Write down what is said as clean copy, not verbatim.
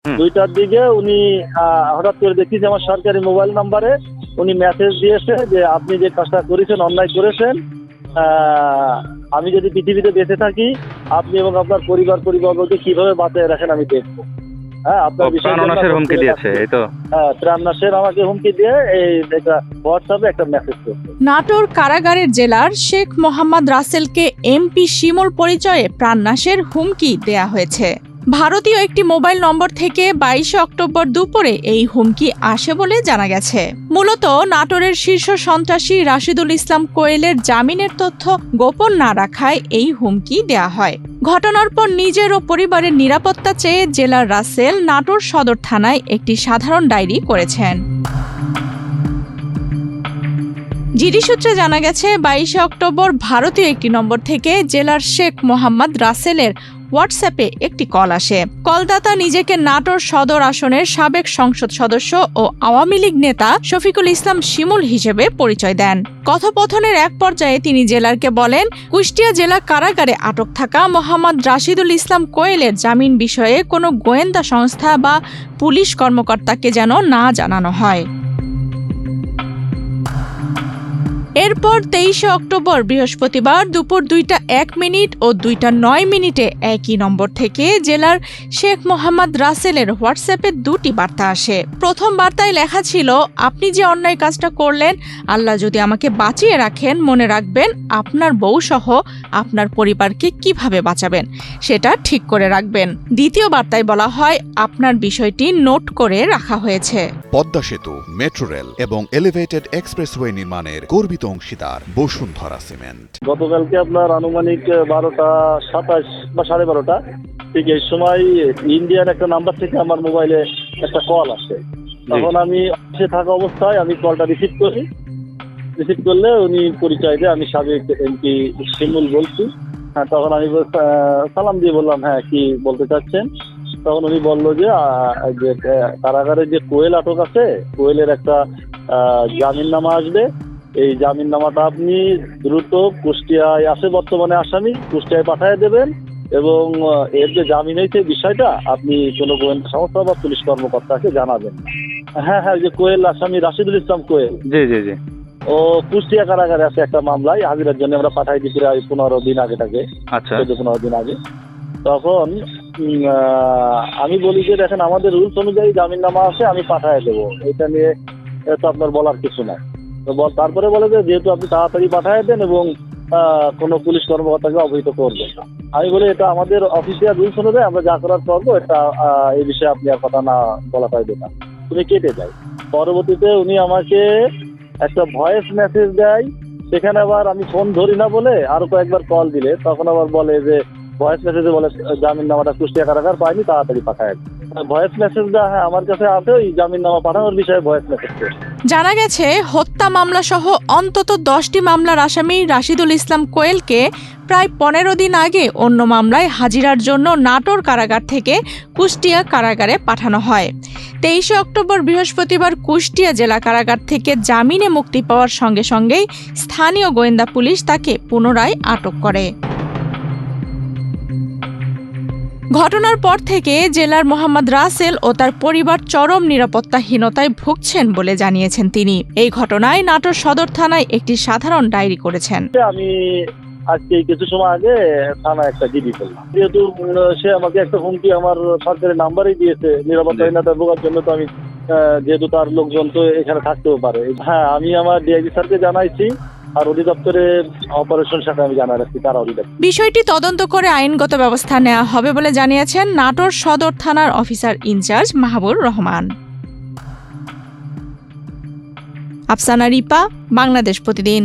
2টার দিকে উনি হঠাৎ করে দেখি যে আমার সরকারি মোবাইল নাম্বারে উনি মেসেজ দিয়েছে যে আপনি যে কাজটা করেছেন, অন্যায় করেছেন, আমি যদি পৃথিবীতে বেঁচে থাকি আপনি এবং আপনার পরিবারকে কিভাবে বাঁচিয়ে রাখেন আমি দেখবো। হ্যাঁ, আপনার প্রাণনাশের হুমকি দিয়েছে, এই তো? হ্যাঁ, প্রাণনাশের আমাকে হুমকি দিয়ে এই একটা হোয়াটসঅ্যাপে একটা মেসেজ করছে। নাটোর কারাগারের জেলার শেখ মোহাম্মদ রাসেলকে এমপি শিমুল পরিচয়ে প্রাণনাশের হুমকি দেয়া হয়েছে। ভারতীয় একটি মোবাইল নম্বর থেকে 22 অক্টোবর দুপুরে এই হুমকি আসে বলে জানা গেছে। মূলত নাটোরের শীর্ষ সন্ত্রাসী রাশিদুল ইসলাম কোয়েলের জামিনের তথ্য গোপন না রাখায় এই হুমকি দেয়া হয়। ঘটনার পর নিজের ও পরিবারের নিরাপত্তা চেয়ে জেলার রাসেল নাটোর সদর থানায় একটি সাধারণ ডায়েরি করেছেন। জিডি সূত্রে জানা গেছে 22 অক্টোবর ভারতীয় একটি নম্বর থেকে জেলার শেখ মোহাম্মদ রাসেলের হোয়াটসঅ্যাপে একটি কল আসে। কলদাতা নিজেকে নাটোর সদর আসনের সাবেক সংসদ সদস্য ও আওয়ামী লীগ নেতা শফিকুল ইসলাম শিমুল হিসেবে পরিচয় দেন। কথোপকথনের এক পর্যায়ে তিনি জেলারকে বলেন, কুষ্টিয়া জেলা কারাগারে আটক থাকা মোহাম্মদ রাশিদুল ইসলাম কোয়েলের জামিন বিষয়ে কোনো গোয়েন্দা সংস্থা বা পুলিশ কর্মকর্তাকে যেন না জানানো হয়। এরপর 23 অক্টোবর বৃহস্পতিবার দুপুর 2:01 ও 2:09 একই নম্বর থেকে জেলার শেখ মোহাম্মদ রাসেলের হোয়াটসঅ্যাপে দুটি বার্তা আসে। প্রথম বার্তায় লেখা ছিল, আপনি যে অন্যায় কাজটা করলেন, আল্লাহ যদি আমাকে বাঁচিয়ে রাখেন, মনে রাখবেন আপনার বউ সহ আপনার পরিবারকে কিভাবে বাঁচাবেন সেটা ঠিক করে রাখবেন। দ্বিতীয় বার্তায় বলা হয়, আপনার বিষয়টি নোট করে রাখা হয়েছে। পদ্মা সেতু, মেট্রো রেল এবং এলিভেটেড এক্সপ্রেসওয়ে নির্মাণের গর্বিত অংশীদার বসুন্ধরা সিমেন্ট। গতকালকে আপনার আনুমানিক 12:27 বা 12:30 ঠিক এই সময় ইন্ডিয়ান একটা নাম্বার থেকে আমার মোবাইলে একটা কল আসে। তখন আমি অফিসে থাকা অবস্থায় আমি কলটা রিসিভ করি। রিসিভ করলে উনি পরিচয় দিয়ে আমি সাবেক এমপি শিমুল বলছি। হ্যাঁ, তখন আমি সালাম দিয়ে বললাম, হ্যাঁ কি বলতে চাচ্ছেন? তখন উনি বললো যে কারাগারে যে কোয়েল আটক আছে, কোয়েলের একটা জামিননামা আসবে, এই জামিননামাটা আপনি দ্রুত কুষ্টিয়ায় আছে বর্তমানে আসামি, কুষ্টিয়ায় পাঠিয়ে দেবেন এবং এর যে জামিন হয়েছে বিষয়টা আপনি কোনো গোয়েন্দা সংস্থা বা পুলিশ কর্মকর্তাকে জানাবেন। হ্যাঁ, যে কোয়েল আসামি রাশিদুল ইসলাম কোয়েল, জি জি জি, ও কুষ্টিয়া কারাগারে আছে একটা মামলায়, হাজিরার জন্য আমরা পাঠাই দিচ্ছি 15 দিন আগে, 14-15 দিন আগে। তখন আমি বলি যে দেখেন, আমাদের রুলস অনুযায়ী জামিননামা আছে, আমি পাঠিয়ে দেবো, এটা নিয়ে তো আপনার বলার কিছু নাই। তো তারপরে বলে যে যেহেতু আপনি তাড়াতাড়ি পাঠিয়ে দেন এবং কোনো পুলিশ কর্মকর্তাকে অবহিত করবেন। আমি বলি এটা আমাদের অফিসিয়াল রুলস অনুযায়ী আমরা যা করার করবো, এটা এই বিষয়ে আপনি আর কথা না বলা পাইবে না, তুমি কেটে যাই। পরবর্তীতে উনি আমাকে একটা ভয়েস মেসেজ দেয়, সেখানে আবার আমি ফোন ধরি না বলে আরো কয়েকবার কল দিলে তখন আবার বলে যে ভয়েস মেসেজে বলে জামিননামাটা কুষ্টিয়া কারাগার পায়নি, তাড়াতাড়ি পাঠায়। ভয়েস মেসেজটা হ্যাঁ আমার কাছে আছে, ওই জামিননামা পাঠানোর বিষয়ে ভয়েস মেসেজ। জানা গেছে হত্যা মামলা সহ অন্তত 10টি মামলার আসামি রাশিদুল ইসলাম কোয়েলকে প্রায় 15 দিন আগে অন্য মামলায় হাজিরার জন্য নাটোর কারাগার থেকে কুষ্টিয়া কারাগারে পাঠানো হয়। 23 অক্টোবর বৃহস্পতিবার কুষ্টিয়া জেলা কারাগার থেকে জামিনে মুক্তি পাওয়ার সঙ্গে সঙ্গেই স্থানীয় গোয়েন্দা পুলিশ তাকে পুনরায় আটক করে। ঘটনার পর থেকে জেলার মোহাম্মদ রাসেল ও তার পরিবার চরম নিরাপত্তাহীনতায় ভুগছেন বলে জানিয়েছেন তিনি। এই ঘটনায় নাটোর সদর থানায় একটি সাধারণ ডায়েরি করেছেন। আমি আজকে কিছু সময় আগে থানায় একটা জিডি করলাম, যেহেতু সে আমাকে একটা হুমকি আমার সরকারি নাম্বারই দিয়েছে নিরাপত্তাহীনতায় ভোগার জন্য। তো আমি যেহেতু তার লোকজন তো এখানে থাকতেও পারে, হ্যাঁ আমি আমার ডিআইজি স্যারকে জানাইছি, আর অধিদপ্তরে অপারেশন শাখা আমি জানা রাখছি তারা অধিদপ্তর। বিষয়টি তদন্ত করে আইনগত ব্যবস্থা নেওয়া হবে বলে জানিয়েছেন নাটোর সদর থানার অফিসার ইনচার্জ মাহবুর রহমান। আফসানা রিপা, বাংলাদেশ প্রতিদিন।